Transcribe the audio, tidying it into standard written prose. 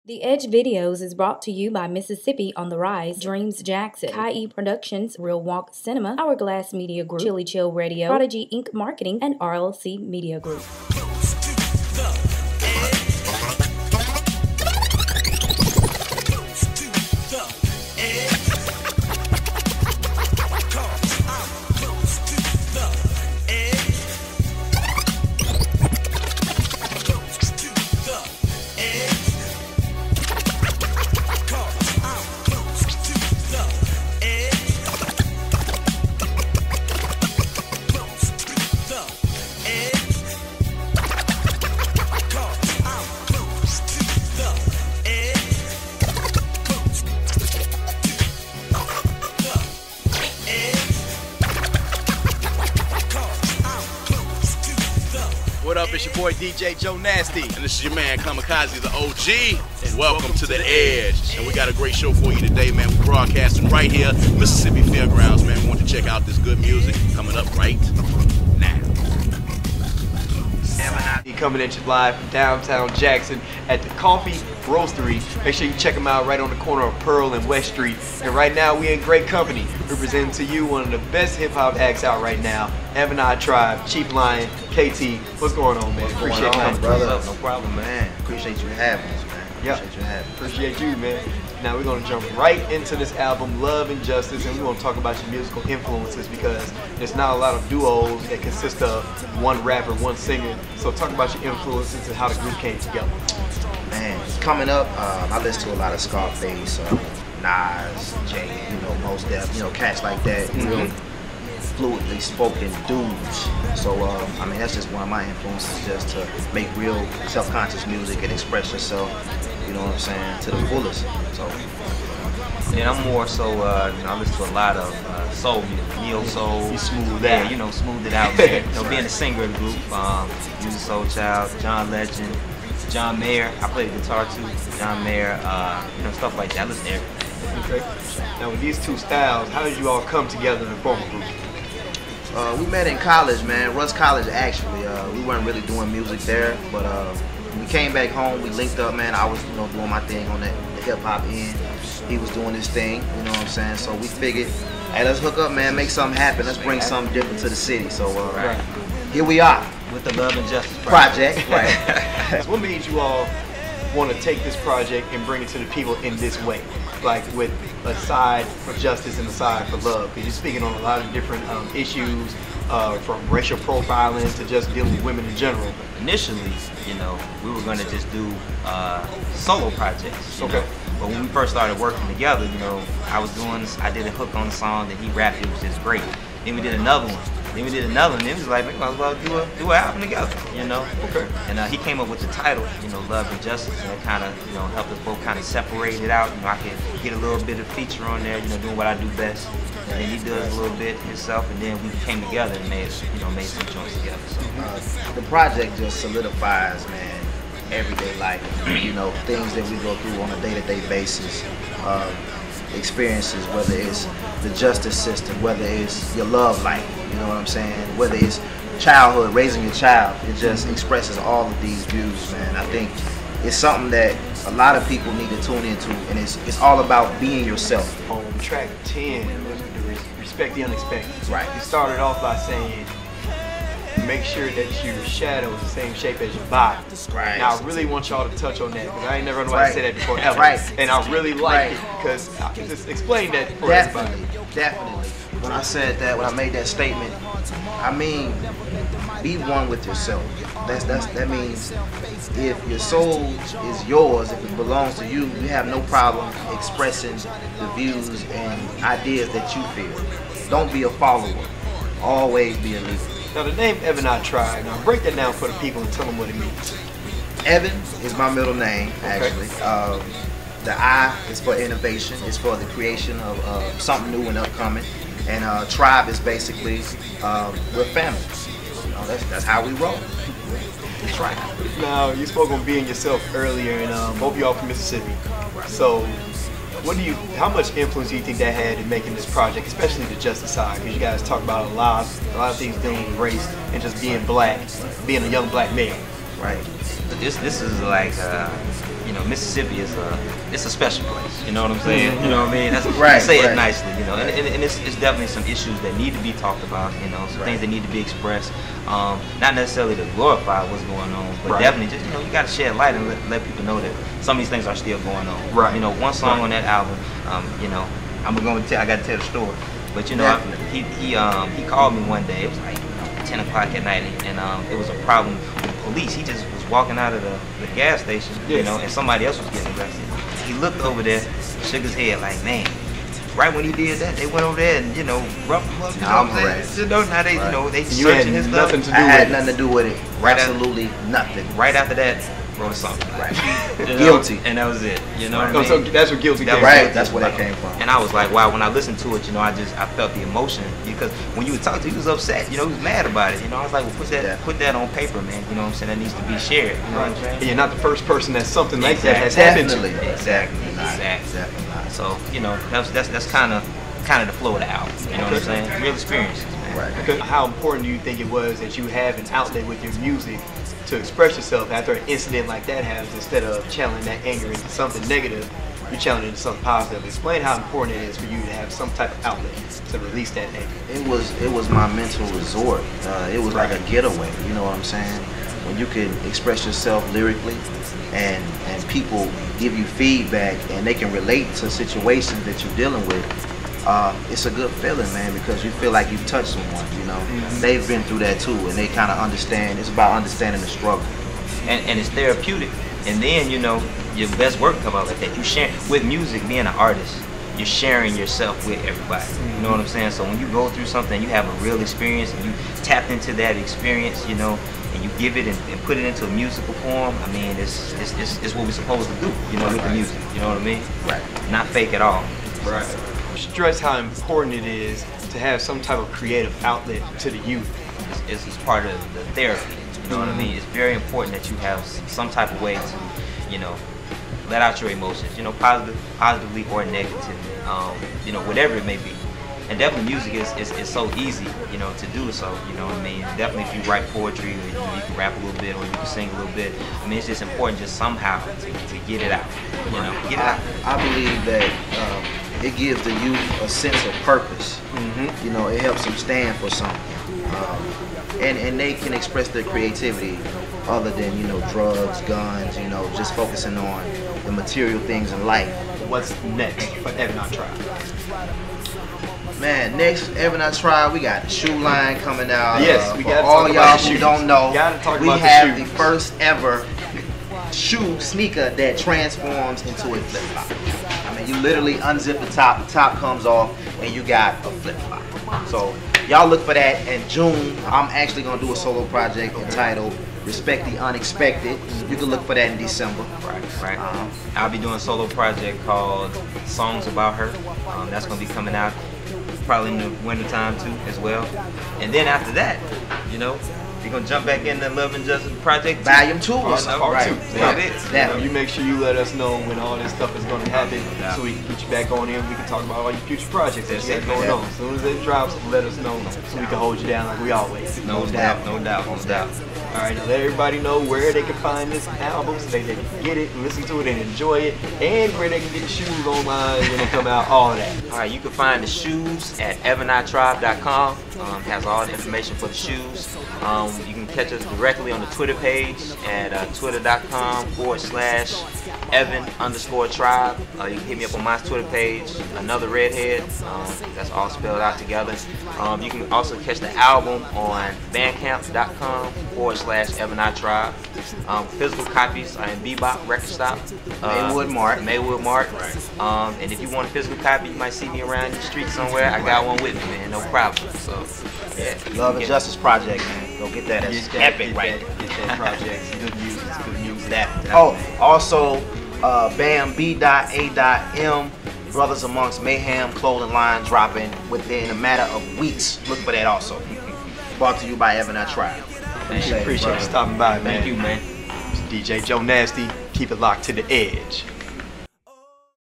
The Edge Videos is brought to you by Mississippi on the Rise, Dreams Jackson, Kai Productions, Real Walk Cinema, Hourglass Media Group, Chili Chill Radio, Prodigy Inc. Marketing, and RLC Media Group. What up, it's your boy DJ Jonasty. And this is your man Kamikaze, the OG. And welcome to the Edge. And we got a great show for you today, man. We're broadcasting right here, Mississippi Fairgrounds, man. We want you to check out this good music coming up right now. Coming at you live from downtown Jackson at the Coffee Roastery. Make sure you check them out right on the corner of Pearl and West Street. And right now we in great company, representing to you one of the best hip hop acts out right now, Evanai Tribe, Chief Lion, KT. What's going on, man? Appreciate you coming, brother. No problem, man. Appreciate you having us, man. Appreciate you having us. Appreciate you, man. Now we're gonna jump right into this album, Love and Justice, and we're gonna talk about your musical influences because there's not a lot of duos that consist of one rapper, one singer. So talk about your influences and how the group came together. Man, coming up, I listen to a lot of Scarface, Nas, Jay, Mos Def, cats like that, real fluidly spoken dudes. So, I mean, that's just one of my influences, just to make real self-conscious music and express yourself, you know what I'm saying, to the fullest. So, and I'm more so, I listen to a lot of soul music, neo soul. You smooth that. Yeah, smooth it out. Being a singer of the group, Music Soul Child, John Legend, John Mayer. I play the guitar too. John Mayer, stuff like that. I listen to everything. Okay. Now with these two styles, how did you all come together to form a group? We met in college, man. Russ College, actually. We weren't really doing music there, but when we came back home, we linked up, man. I was, doing my thing on the hip-hop end. He was doing his thing, you know what I'm saying? So we figured, hey, let's hook up, man, make something happen. Let's bring something different to the city. So here we are. With the Love and Justice project. Right. What made you all want to take this project and bring it to the people in this way? Like with a side for justice and a side for love. Because you're speaking on a lot of different issues, from racial profiling to just dealing with women in general. Initially, we were going to just do solo projects. Okay. But when we first started working together, I did a hook on the song that he rapped. It was just great. Then we did another one. Then we did another one. Then we was like, we might as well do an album together, Okay. And he came up with the title, Love and Justice, and it kind of, helped us both kind of separate it out. I could get a little bit of feature on there, doing what I do best, and then he does a little bit himself, and then we came together and made some joints together. So the project just solidifies, man, everyday life. Things that we go through on a day-to-day basis. Experiences, whether it's the justice system, whether it's your love life, you know what I'm saying, whether it's childhood, raising your child, it just expresses all of these views, man. I think it's something that a lot of people need to tune into, and it's all about being yourself. On track 10, Respect the Unexpected. Right. You started off by saying, make sure that your shadow is the same shape as your body. Right. Now I really want y'all to touch on that because I ain't never heard nobody say that before ever. Right. And I really like it because just explain that for Definitely, everybody. definitely. When I said that, when I made that statement, I mean, be one with yourself. That means if your soul is yours, if it belongs to you, you have no problem expressing the views and ideas that you feel. Don't be a follower. Always be a leader. Now the name Evanai Tribe, now break that down for the people and tell them what it means. Evan is my middle name, actually. The I is for innovation. It's for the creation of something new and upcoming. And Tribe is basically, we're family. That's how we roll. Tribe. Now you spoke on being yourself earlier, and both of y'all from Mississippi. So how much influence do you think that had in making this project, especially the justice side? Because you guys talk about a lot of things dealing with race and just being black, being a young black male. Right. This is like, you know, Mississippi is it's a special place. You know what I'm saying? You know what I mean? That's Right, say right. it nicely. You know, and it's definitely some issues that need to be talked about. You know, some things that need to be expressed. Not necessarily to glorify what's going on, but definitely just, you know, you got to shed light and let people know that some of these things are still going on. Right. You know, one song on that album, you know, I got to tell the story. But you know, he called me one day. It was like 10 o'clock at night, and it was a problem with police. He just was walking out of the gas station, you know, and somebody else was getting arrested. He looked over there, shook his head like, man. Right when he did that, they went over there and, you know, roughed him up. You know what I'm saying? You know, now they, you know, they searching his stuff. I had nothing to do with it. Absolutely nothing. Right after that, wrote a song. Right. You know? Guilty. And that was it. You know what I mean? So that's where guilty came from. Right. That's where that came from. And I was like, wow, when I listened to it, you know, I felt the emotion, because when you would talk to him, he was upset. You know, he was mad about it. You know, I was like, well, put that on paper, man. You know what I'm saying? That needs to be shared. You know what I'm saying? And you're not the first person that something like that has happened to. Exactly. So, you know, that's kind of the flow of the album. You know what I'm saying? Real experiences, man. Right. How important do you think it was that you have an outlet with your music to express yourself after an incident like that happens? Instead of channeling that anger into something negative, you channel it into something positive. Explain how important it is for you to have some type of outlet to release that anger. It was my mental resort. It was like a getaway. You know what I'm saying? When you can express yourself lyrically, and people give you feedback, and they can relate to situations that you're dealing with. It's a good feeling, man, because you feel like you've touched someone, you know. They've been through that too, and they kind of understand. It's about understanding the struggle. And it's therapeutic. And then, you know, your best work come out like that. You share with music, being an artist, you're sharing yourself with everybody. You know what I'm saying? So when you go through something, you have a real experience, and you tap into that experience, you know, and you give it and put it into a musical form. I mean, it's what we're supposed to do, you know, with the music. You know what I mean? Right. Not fake at all. Right. Stress how important it is to have some type of creative outlet to the youth. It's part of the therapy. You know what I mean? It's very important that you have some type of way to, you know, let out your emotions. You know, positively or negatively. You know, whatever it may be. And definitely music is so easy, you know, to do so. You know what I mean? Definitely if you write poetry, or you can rap a little bit, or you can sing a little bit. I mean, it's just important just somehow to get it out. You know, get it out. I believe that it gives the youth a sense of purpose. You know, it helps them stand for something, and they can express their creativity other than, you know, drugs, guns, you know, just focusing on the material things in life. What's next for Evan I Tribe? Man, next Evan I Tribe, we got the shoe line coming out. Yes, we got all y'all who don't know. We have the first ever sneaker that transforms into a flip flop. I mean, you literally unzip the top comes off, and you got a flip flop. So y'all look for that in June. I'm actually gonna do a solo project entitled Respect the Unexpected. You can look for that in December. Right. I'll be doing a solo project called Songs About Her. That's gonna be coming out probably in the winter time too as well. And then after that, you know, we're gonna jump back in the Love and Justice Project Volume 2 or something. Part 2. Right. You make sure you let us know when all this stuff is gonna happen, so we can get you back on here and we can talk about all your future projects that you got going on. As soon as it drops, let us know so we can hold you down like we always. No doubt. All right, now let everybody know where they can find this album so they can get it and listen to it and enjoy it, and where they can get the shoes online when they come out, all of that. All right, you can find the shoes at evanitribe.com. Has all the information for the shoes. You can catch us directly on the Twitter page at twitter.com/Evan_tribe. You can hit me up on my Twitter page, Another Redhead. That's all spelled out together. You can also catch the album on bandcamp.com/EvanITribe. Physical copies are in Bebop Record Stop. Maywood Mart. And if you want a physical copy, you might see me around the street somewhere. I got one with me, man. No problem. So, yeah. Love and Justice Project, man. Go get that. It's epic, right? Get that project. It's good music. It's good music. Also, BAM Brothers Amongst Mayhem clothing line dropping within a matter of weeks. Look for that also. Brought to you by Evan I Tribe. Appreciate you stopping by, man. Thank you, man. It's DJ Jonasty. Keep it locked to the edge.